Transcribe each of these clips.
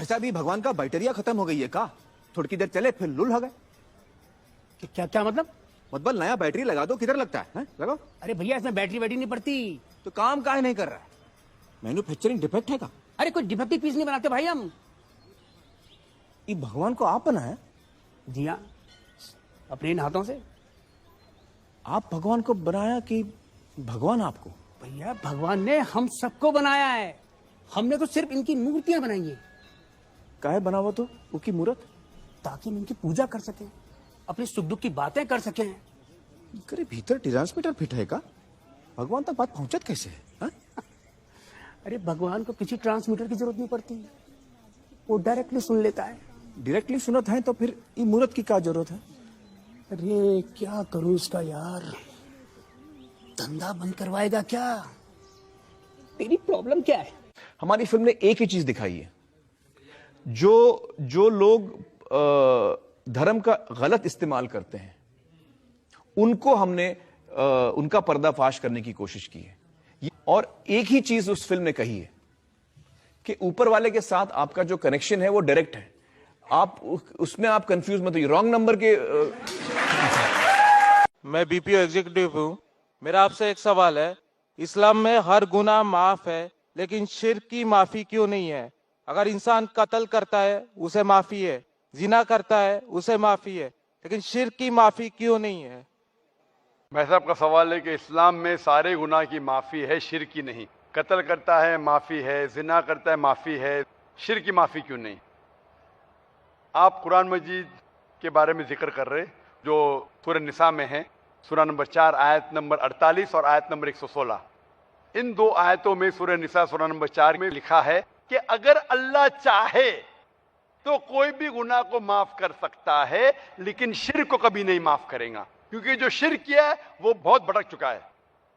भाई साहब ये भगवान का बैटरिया खत्म हो गई है का? थोड़ी देर चले फिर लुल हो गए। क्या क्या मतलब नया बैटरी लगा दो, किधर लगता है? लगाओ। अरे भैया इसमें बैटरी वैटरी नहीं पड़ती। तो काम काहे नहीं कर रहा है? मैन्युफैक्चरिंग डिफेक्ट है का? अरे कोई डिफेक्टिव पीस नहीं बनाते भाई हम। ये भगवान को आप बनाया? जी हाँ, अपने इन हाथों से। आप भगवान को बनाया कि भगवान आपको? भैया भगवान ने हम सबको बनाया है, हमने तो सिर्फ इनकी मूर्तियां बनाई है। काहे बनावा तो उसकी मूर्त? ताकि हम इनकी पूजा कर सकें, अपनी सुख दुख की बातें कर सकें। करे भीतर ट्रांसमीटर फिट है का? भगवान तक बात पहुंचत कैसे है? हा? अरे भगवान को किसी ट्रांसमीटर की जरूरत नहीं पड़ती, वो डायरेक्टली सुन लेता है। डायरेक्टली सुनत है तो फिर ये मूर्त की क्या जरूरत है? अरे क्या करूं इसका यार, धंधा बंद करवाएगा क्या? तेरी प्रॉब्लम क्या है? हमारी फिल्म ने एक ही चीज दिखाई है, जो लोग धर्म का गलत इस्तेमाल करते हैं उनको हमने उनका पर्दाफाश करने की कोशिश की है। और एक ही चीज उस फिल्म ने कही है कि ऊपर वाले के साथ आपका जो कनेक्शन है वो डायरेक्ट है, आप उसमें आप कंफ्यूज मत होइए रॉन्ग नंबर के। मैं बीपीओ एग्जीक्यूटिव हूँ। मेरा आपसे एक सवाल है, इस्लाम में हर गुनाह माफ है लेकिन शिर्क की माफी क्यों नहीं है? अगर इंसान कत्ल करता है उसे माफी है, जिना करता है उसे माफी है, लेकिन शिर्क की माफी क्यों नहीं है? भाई साहब का सवाल है कि इस्लाम में सारे गुनाह की माफ़ी है, शिर्क की नहीं। कत्ल करता है माफ़ी है, जिना करता है माफ़ी है, शिर्क की माफ़ी क्यों नहीं? आप कुरान मजीद के बारे में जिक्र कर रहे जो सूरह निसा में है, सूरह नंबर 4 आयत नंबर 48 और आयत नंबर 116। इन दो आयतों में सूरह निसा सूरह नंबर 4 में लिखा है कि अगर अल्लाह चाहे तो कोई भी गुनाह को माफ कर सकता है, लेकिन शिर्क को कभी नहीं माफ करेगा, क्योंकि जो शिर्क किया है वो बहुत भटक चुका है।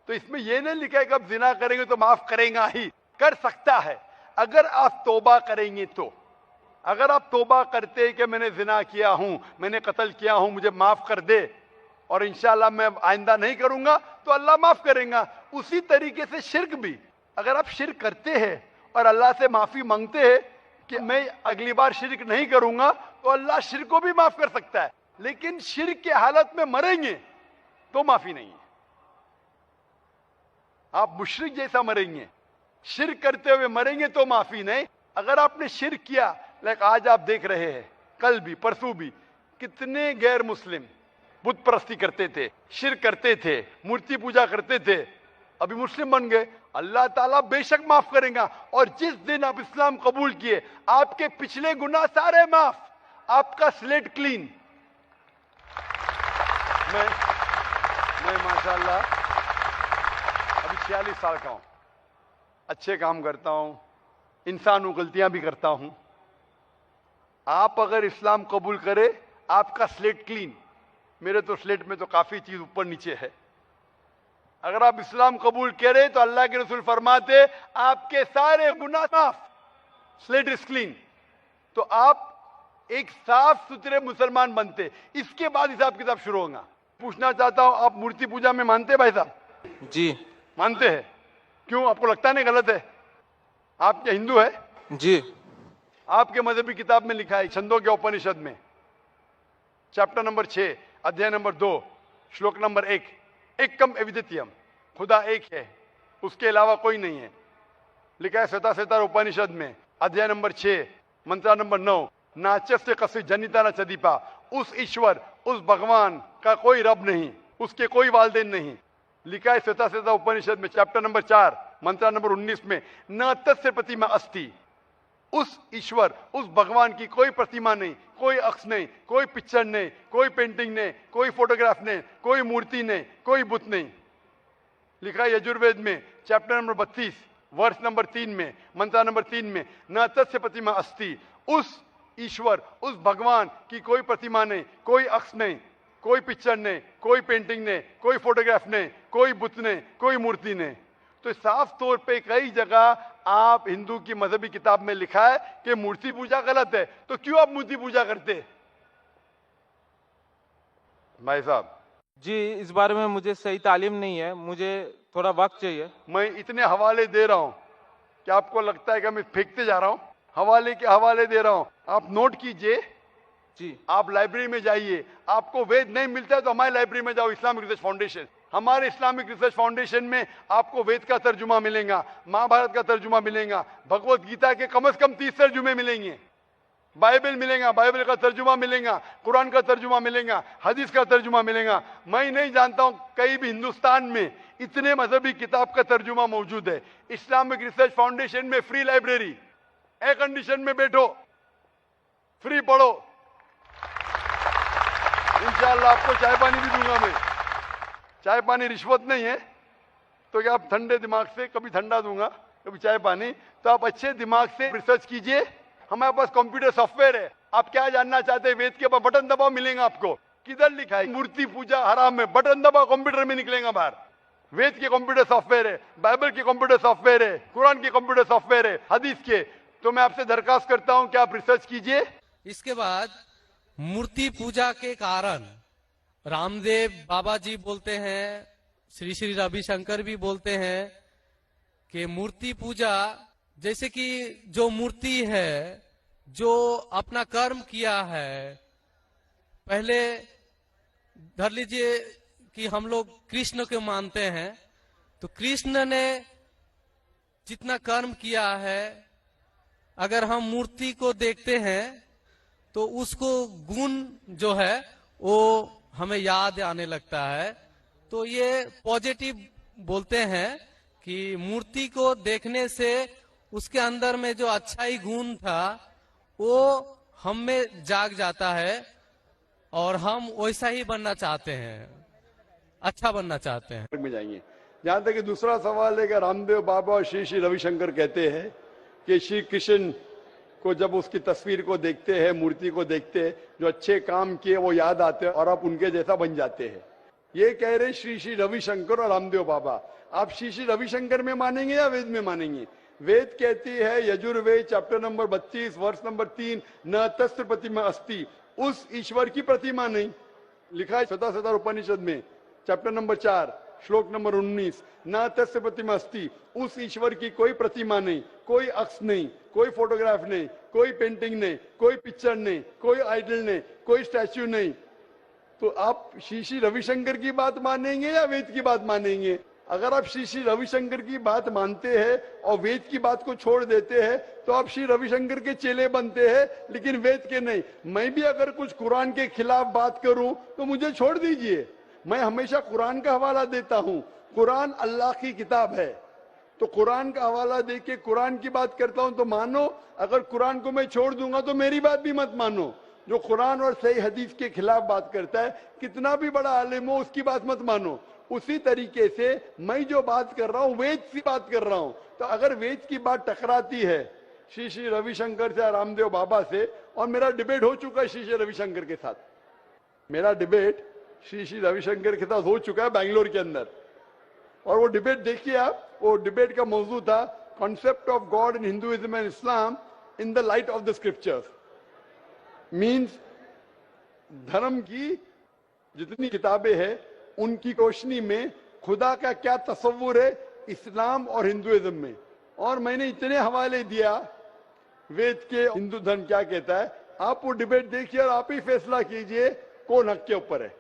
तो इसमें यह नहीं लिखा है कि अब जिना करेंगे तो माफ करेगा ही, कर सकता है अगर आप तौबा करेंगे तो। अगर आप तौबा करते कि मैंने जिना किया हूं, मैंने कत्ल किया हूं, मुझे माफ कर दे और इंशाअल्लाह मैं आइंदा नहीं करूंगा, तो अल्लाह माफ करेगा। उसी तरीके से शिर्क भी, अगर आप शिर्क करते हैं और अल्लाह से माफी मांगते हैं कि मैं अगली बार शिर्क नहीं करूंगा, तो अल्लाह शिर्क को भी माफ कर सकता है। लेकिन शिर्क के हालत में मरेंगे तो माफी नहीं है, आप मुशरिक जैसा मरेंगे। शिर्क करते हुए मरेंगे तो माफी नहीं। अगर आपने शिर्क किया, लाइक आज आप देख रहे हैं, कल भी परसों भी कितने गैर मुस्लिम बुत परस्ती करते थे, शिर्क करते थे, मूर्ति पूजा करते थे, अभी मुस्लिम बन गए, अल्लाह ताला बेशक माफ करेगा। और जिस दिन आप इस्लाम कबूल किए, आपके पिछले गुनाह सारे माफ, आपका स्लेट क्लीन। मैं माशाल्लाह अभी 46 साल का हूं, अच्छे काम करता हूं, इंसान हूं, गलतियां भी करता हूं। आप अगर इस्लाम कबूल करे, आपका स्लेट क्लीन। मेरे तो स्लेट में तो काफी चीज ऊपर नीचे है। अगर आप इस्लाम कबूल करें तो अल्लाह के रसूल फरमाते आपके सारे गुनाह माफ, स्लेट इज क्लीन। तो आप एक साफ सुथरे मुसलमान बनते, इसके बाद हिसाब किताब शुरू होगा। पूछना चाहता हूं, आप मूर्ति पूजा में मानते भाई साहब? जी मानते हैं। क्यों, आपको लगता नहीं गलत है? आप क्या हिंदू है? जी। आपके मजहबी किताब में लिखा है, छंदों के उपनिषद में चैप्टर नंबर 6 अध्याय नंबर 2 श्लोक नंबर 1, एकम अद्वितीयम, खुदा एक है, उसके अलावा कोई नहीं है। लिखा है श्वेता श्वेता उपनिषद में अध्याय नंबर 6 मंत्र नंबर 9, नाचस्य कस्य जनिता न चदीपा, उस ईश्वर, उस भगवान का कोई रब नहीं, उसके कोई वालदेन नहीं। लिखा है श्वेता श्वेता उपनिषद में चैप्टर नंबर 4 मंत्र नंबर 19 में, न तस्य प्रतिमा अस्ति, उस ईश्वर, उस भगवान की कोई प्रतिमा नहीं, कोई अक्ष नहीं, कोई पिक्चर नहीं, कोई पेंटिंग नहीं, कोई फोटोग्राफ नहीं, कोई मूर्ति नहीं, कोई बुत नहीं। लिखा है यजुर्वेद में चैप्टर नंबर 32 वर्ष नंबर 3 में मंत्र नंबर 3 में, न तस्य प्रतिमा अस्ति, उस ईश्वर, उस भगवान की कोई प्रतिमा नहीं, कोई अक्ष नहीं, कोई पिक्चर नहीं, कोई पेंटिंग नहीं, कोई फोटोग्राफ नहीं, कोई बुत नहीं, कोई मूर्ति नहीं। तो साफ तौर पे कई जगह आप हिंदू की मजहबी किताब में लिखा है कि मूर्ति पूजा गलत है, तो क्यों आप मूर्ति पूजा करते? भाई साहब जी, इस बारे में मुझे सही तालीम नहीं है, मुझे थोड़ा वक्त चाहिए। मैं इतने हवाले दे रहा हूं कि आपको लगता है कि मैं फेंकते जा रहा हूं। हवाले के हवाले दे रहा हूं, आप नोट कीजिए। जी। आप लाइब्रेरी में जाइए, आपको वेद नहीं मिलता है तो हमारी लाइब्रेरी में जाओ, इस्लामिक रिसर्च फाउंडेशन। हमारे इस्लामिक रिसर्च फाउंडेशन में आपको वेद का तर्जुमा मिलेगा, महाभारत का तर्जुमा मिलेगा, भगवत गीता के कम से कम 30 तर्जुमे मिलेंगे, बाइबल मिलेगा, बाइबल का तर्जुमा मिलेगा, कुरान का तर्जुमा मिलेगा, हदीस का तर्जुमा मिलेगा। मैं नहीं जानता हूं कहीं भी हिंदुस्तान में इतने मजहबी किताब का तर्जुमा मौजूद है। इस्लामिक रिसर्च फाउंडेशन में फ्री लाइब्रेरी, एयर कंडीशन में बैठो, फ्री पढ़ो। इंशाअल्लाह आपको चाय पानी भी दूंगा मैं। चाय पानी रिश्वत नहीं है, तो क्या आप ठंडे दिमाग से, कभी ठंडा दूंगा कभी चाय पानी, तो आप अच्छे दिमाग से रिसर्च कीजिए। हमारे पास कंप्यूटर सॉफ्टवेयर है, आप क्या जानना चाहते हैं वेद के ऊपर बटन दबाओ, मिलेगा आपको। किधर लिखा है मूर्ति पूजा हराम है, बटन दबाओ कंप्यूटर में निकलेगा बाहर। वेद के कंप्यूटर सॉफ्टवेयर है, बाइबल के कंप्यूटर सॉफ्टवेयर है, कुरान के कंप्यूटर सॉफ्टवेयर है, हदीस के। तो मैं आपसे दरखास्त करता हूं कि आप रिसर्च कीजिए। इसके बाद मूर्ति पूजा के कारण रामदेव बाबा जी बोलते हैं, श्री श्री रविशंकर भी बोलते हैं कि मूर्ति पूजा, जैसे कि जो मूर्ति है, जो अपना कर्म किया है, पहले धर लीजिए कि हम लोग कृष्ण को मानते हैं, तो कृष्ण ने जितना कर्म किया है, अगर हम मूर्ति को देखते हैं तो उसको गुण जो है वो हमें याद आने लगता है। तो ये पॉजिटिव बोलते हैं कि मूर्ति को देखने से उसके अंदर में जो अच्छाई गुण था वो हम में जाग जाता है और हम वैसा ही बनना चाहते हैं, अच्छा बनना चाहते हैं। में जाएंगे। जहां तक कि दूसरा सवाल है कि रामदेव बाबा और श्री श्री रविशंकर कहते हैं कि श्री कृष्ण को जब उसकी तस्वीर को देखते हैं, मूर्ति को देखते हैं, जो अच्छे काम किए वो याद आते हैं और आप उनके जैसा बन जाते हैं। ये कह रहे श्री श्री रविशंकर और रामदेव बाबा। आप श्री श्री रविशंकर में मानेंगे या वेद में मानेंगे? वेद कहती है, यजुर्वेद चैप्टर नंबर 32 वर्ष नंबर 3, न तस्त्र प्रतिमा अस्ति, उस ईश्वर की प्रतिमा नहीं। लिखा है शतसहस्र उपनिषद में चैप्टर नंबर 4 श्लोक नंबर 19, न तस्य प्रतिमा अस्ति, उस ईश्वर की कोई प्रतिमा नहीं, कोई अक्ष नहीं, कोई फोटोग्राफ नहीं, कोई पेंटिंग नहीं, कोई पिक्चर नहीं, कोई आइडल नहीं, कोई स्टैच्यू नहीं। तो आप श्री श्री रविशंकर की बात मानेंगे या वेद की बात मानेंगे? अगर आप श्री श्री रविशंकर की बात मानते हैं और वेद की बात को छोड़ देते हैं तो आप श्री रविशंकर के चेले बनते हैं, लेकिन वेद के नहीं। मैं भी अगर कुछ कुरान के खिलाफ बात करूं तो मुझे छोड़ दीजिए। मैं हमेशा कुरान का हवाला देता हूं। कुरान अल्लाह की किताब है, तो कुरान का हवाला देके कुरान की बात करता हूं तो मानो। अगर कुरान को मैं छोड़ दूंगा तो मेरी बात भी मत मानो। जो कुरान और सही हदीस के खिलाफ बात करता है, कितना भी बड़ा आलिम हो, उसकी बात मत मानो। उसी तरीके से मैं जो बात कर रहा हूं वेद की बात कर रहा हूं। तो अगर वेद की बात टकराती है श्री श्री रविशंकर से, रामदेव बाबा से, और मेरा डिबेट हो चुका है श्री श्री रविशंकर के साथ, मेरा डिबेट श्री श्री रविशंकर के साथ हो चुका है बैंगलोर के अंदर। और वो डिबेट देखिए आप, वो डिबेट का मौजू था concept of God in Hinduism and Islam in the light of the scriptures. Means धर्म की जितनी किताबें हैं उनकी रोशनी में खुदा का क्या तस्वुर है इस्लाम और हिंदुइज्म में। और मैंने इतने हवाले दिया वेद के, हिंदू धर्म क्या कहता है। आप वो डिबेट देखिए और आप ही फैसला कीजिए कौन हक के ऊपर है।